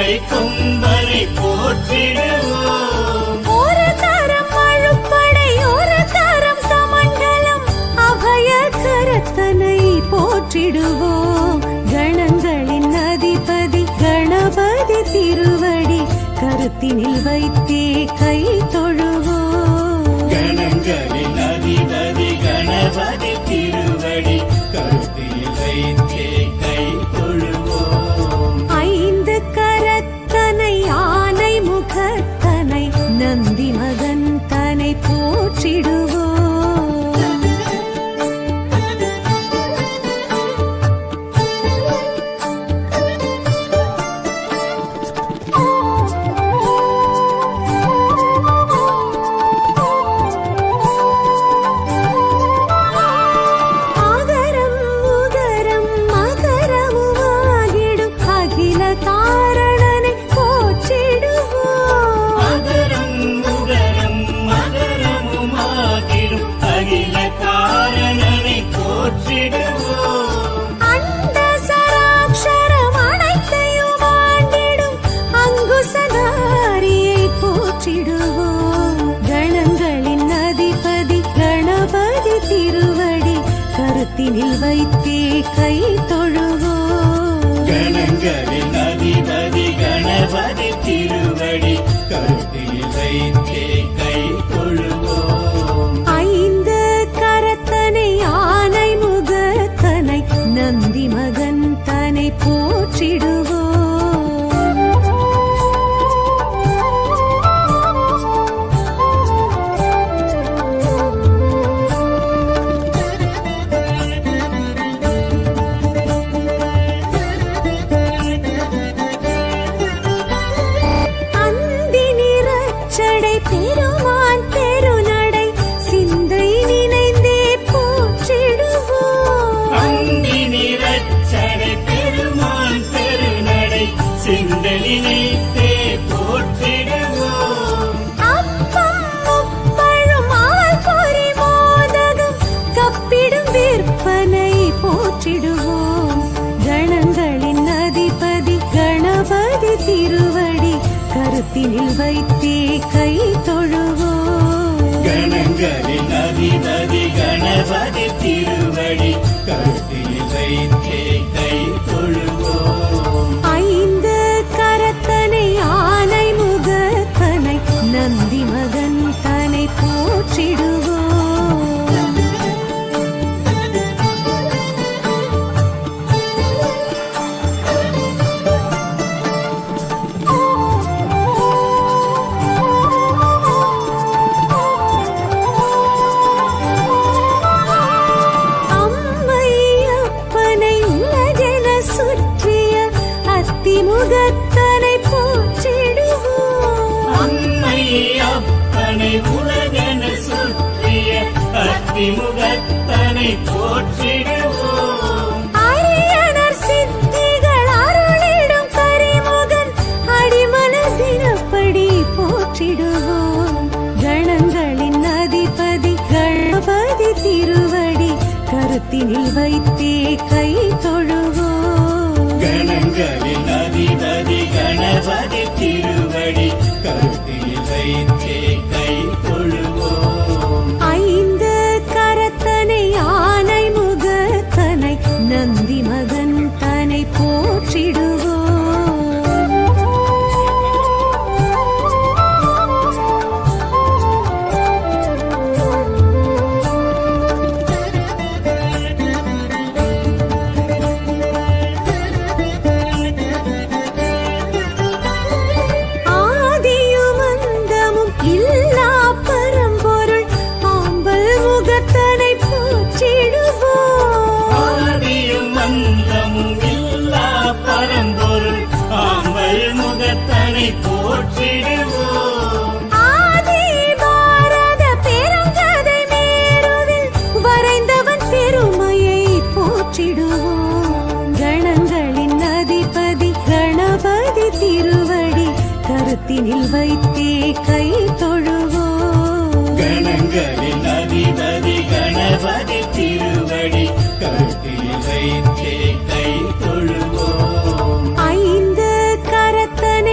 கை கொம்பரை போற்றிடுவோம். ஒரு தரம் அழுப்படை ஒரு தரம் சமண்டலம் அபய கரத்தனை போற்றிடுவோம். கணங்களின் அதிபதி கணபதி திருவடி கருத்தினில் வைத்தே கை தொழுவோம். கணங்களின் அதிபதி கணபதி திருவடி கருத்தில் வைத்தே கை தொழுவோம். ஐந்து கரத்தனை ஆனை முகத்தனை நந்தி மகன் தனை போற்றிடுவோம். கருத்தினில் வைத்தே கை தொழுவோம். கணங்களின் அதிபதி கணபதி திருவடி கருத்தில் வைத்தே கை தொழுவோம். ஐந்து கரத்தனை ஆனை முகத்தனை நந்தி மகன் தனை போற்றிடுவோம். பெருமான் பெருநடை சிந்தை நினைந்தே போற்றிடுவோம். அந்தி நிறச்சடை பெருமான் பெருநடை சிந்தை நினைந்தே போற்றிடுவோம். அப்பம் முப்பழும் ஆள் பொறி மோதகம் கப்பிடும் விற்பனை போற்றிடுவோம். கணங்களின் அதிபதி கணபதி திருவடி கருத்தினில் வைத்தே கை தொழுவோம். கணங்களின் அதிபதி கணபதி திருவடி கருத்தில் வைத்தே கை தொழுவோம். ஐந்து கரத்தனை ஆனை முகத்தனை நந்தி மகன் தனை போற்றிடுவோம். முகத்தனை போற்றிடுவோம். அம்மை அப்பனை உலகென சுற்றிய அத்திமுகத்தனை போற்றிடுவோம். அரியணர் சித்திகள் அருளிடும் கரிமுகன் அடிமனதினப்படி போற்றிடுவோம். கணங்களின் அதிபதி கணபதி திருவடி கருத்தினில் வைத்தே கை தொழுவோம். கணங்களின் அதிபதி கணபதி திருவடி கருத்தில் வைத்தே கை தொழுவோம். ஐந்து கரத்தனை ஆனை முகத்தனை நந்தி மகன் தனை போற்றிடுவோம். போற்றிடுவோம். ஆதி பாரத பெருங்கதை மேருவில் வரைந்தவன் பெருமையை போற்றிடுவோம். கணங்களின் அதிபதி கணபதி திருவடி கருத்தினில் வைத்தே கை தொழுவோம். கணங்களின் அதிபதி கணபதி திருவடி கருத்தில் வைத்தே கை தொழுவோம். ஐந்து கரத்தனை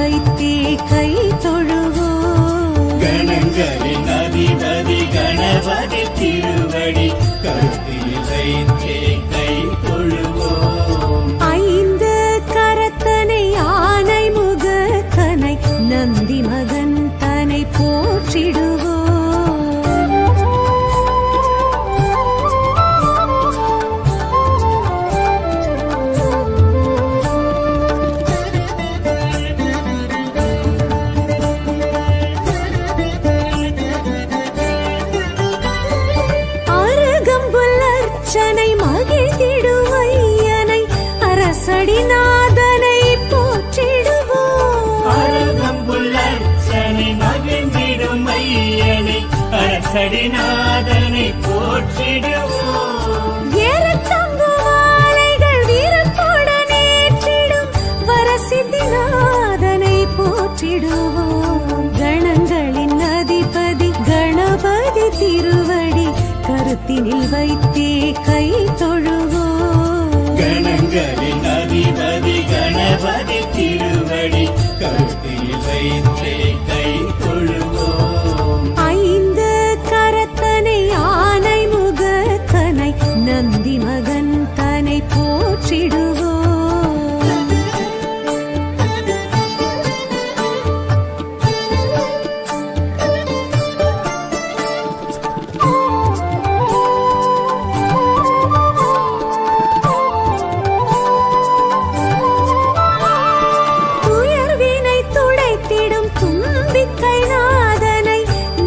வைத்தே கை தொழுவோம். கணங்களின் அதிபதி கணபதி திருவடி கருத்தில் வைத்தே கை தொழுவோம். ஐந்து கரத்தனை ஆனை முகத்தனை நந்தி மகன் தனை போற்றிடுவோம். அருகம்புல்லர்ச்சனை மகிழ்ந்திடும் ஐயனை அரசடிநாதனை போற்றிடுவோம். அருகம்புல்லர்ச்சனை மகிழ்ந்திடும் ஐயனை அரசடிநாதனை போற்றிடுவோம். ஏறத்தங்கு மாலைகள் வீரத்துடன் ஏற்றிடும் வரசித்திநாதனை போற்றிடுவோம். கணங்களின் அதிபதி கணபதி திருவடி கருத்தினில் வைத்தே கை தொழுவோம். கணங்களின் அதிபதி கணபதி திருவடி கருத்தில் வைத்தே கை தொழுவோம். ஐந்து கரத்தனை ஆனை முகத்தனை நந்தி மகன் தனை போற்றிடுவோம். துயர்வினை துடைத்திடும் தும்பிக்கை நாதனை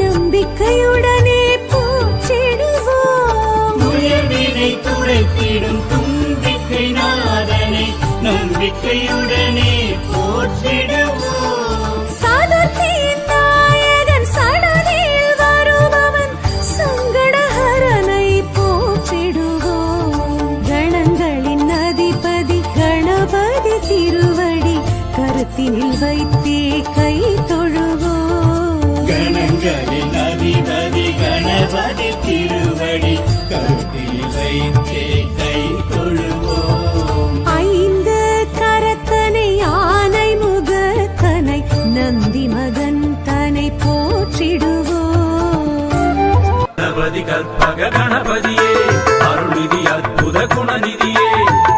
நம்பிக்கையுடனே போற்றிடுவோம். உயர்வினை துடைத்திடும் தும்பிக்கை நாதனை நம்பிக்கையுடனே போற்றிடுவோம். சதுர்த்தியின் நாயகன் சடதியில் வருபவன் சங்கடஹரனை போற்றிடுவோம். கணங்களின் அதிபதி கணபதி திருவடி கருத்தினில் வைத்தே கை தொழுவோம். கணங்களின் அதிபதி கணபதி திருவடி கருத்தில் வைத்தே கை தொழுவோம். ஐந்து கரத்தனை ஆனை முகத்தனை நந்தி மகன் தனை போற்றிடுவோம். கணபதி கற்பக கணபதியே அருள்நிதி அற்புத குணநிதியே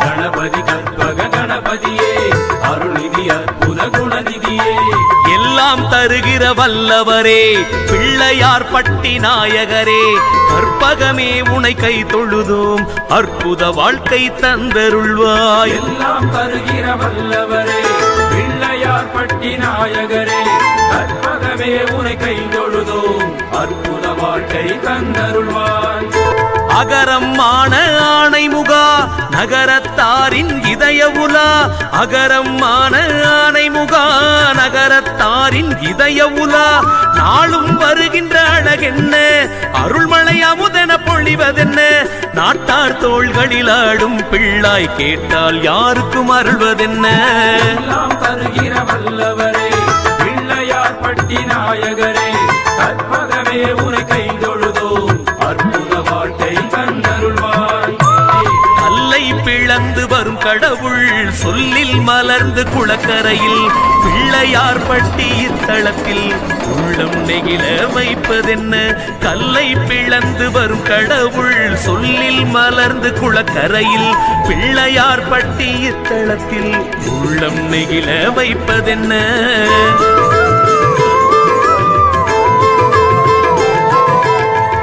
கணபதி கற்பக கணபதியே அருள்நிதி அற்புத குணநிதியே எல்லாம் தருகிற வல்லவரே பிள்ளையார் பட்டி நாயகரே கற்பகமே உனை கை தொழுதோம் அற்புத வாழ்க்கை தந்தருள்வாய். எல்லாம் தருகிற வல்லவரே பிள்ளையார் பட்டி நாயகரே கற்பகமே உனை கை தொழுதோம் அற்புத வாழ்க்கை தந்தருள்வாய். அகரம் ஆன ஆணை முகா நகரத்தாரின் இதய உலா அகரம் ஆன ஆணை முகா நகரத்தாரின் இதய உலா நாளும் வருகின்ற அழகென்ன அருள்மழை அமுதென பொழிவதென்ன நாட்டார் தோள்களில் ஆடும் பிள்ளாய் கேட்டால் யாருக்கும் அருள்வதென்ன. எல்லாம் தருகிற வல்லவரே பிள்ளையார் பட்டி நாயகரே கற்பகமே உனை கை தொழுதோம் அற்புத வாழ்க்கை தந்தருள்வாய். கல்லை பிளந்து வரும் கடவுள் சொல்லில் மலர்ந்து குளக்கரையில் பிள்ளையார் பட்டி இத்தளத்தில் உள்ளம் நெகிழ வைப்பதென்ன. கல்லை பிளந்து வரும் கடவுள் சொல்லில் மலர்ந்து குளக்கரையில் பிள்ளையார் பட்டி இத்தளத்தில் உள்ளம் நெகிழ வைப்பதென்ன.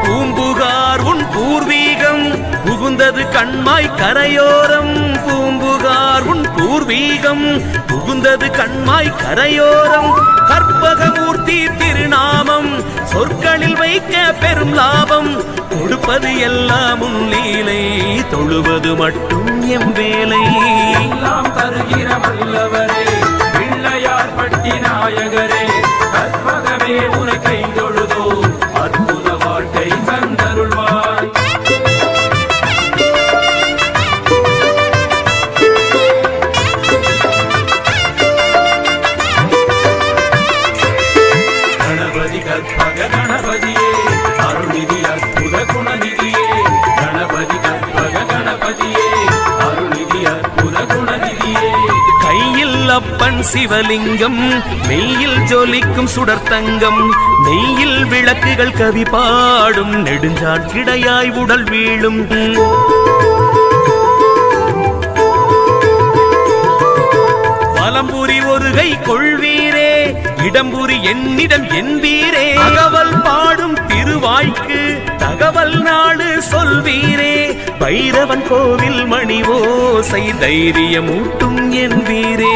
பூம்புகார் உன் பூர்வீகம் புகுந்தது கண்மாய் கரையோரம் பூம்புகார் உன் பூர்வீகம் புகுந்தது கண்மாய் கரையோரம் கற்பகமூர்த்தி திருநாமம் சொற்களில் வைக்க பெரும் லாபம் கொடுப்பது எல்லாம் உன் லீலை தொழுவது மட்டும் எம் வேலை. எல்லாம் தருகிற வல்லவரே பிள்ளையார் பட்டி நாயகரே கற்பகமே உனை கை தொழுதோம் அற்புத வாழ்க்கை தந்தருள்வாய். கணபதி கற்பக கணபதியே அருள்நிதி அற்புத குணநிதியே கணபதி கற்பக கணபதியே அருள்நிதி அற்புத குணநிதியே. கையில் அப்பன் சிவலிங்கம் மெய்யில் ஜொலிக்கும் சுடர்த்தங்கம் நெய்யில் விளக்குகள் கவி பாடும் நெடுஞ்சான் கிடையாய் உடல் வீழும் வலம்புரி ஒரு கை கொள்வீரே இடம்புரி என்னிடம் என்பீரே தகவல் பாடும் திருவாய்க்கு தகவல் நாடு சொல்வீரே பைரவன் கோவில் மணி ஓசை தைரியமூட்டும் என்பீரே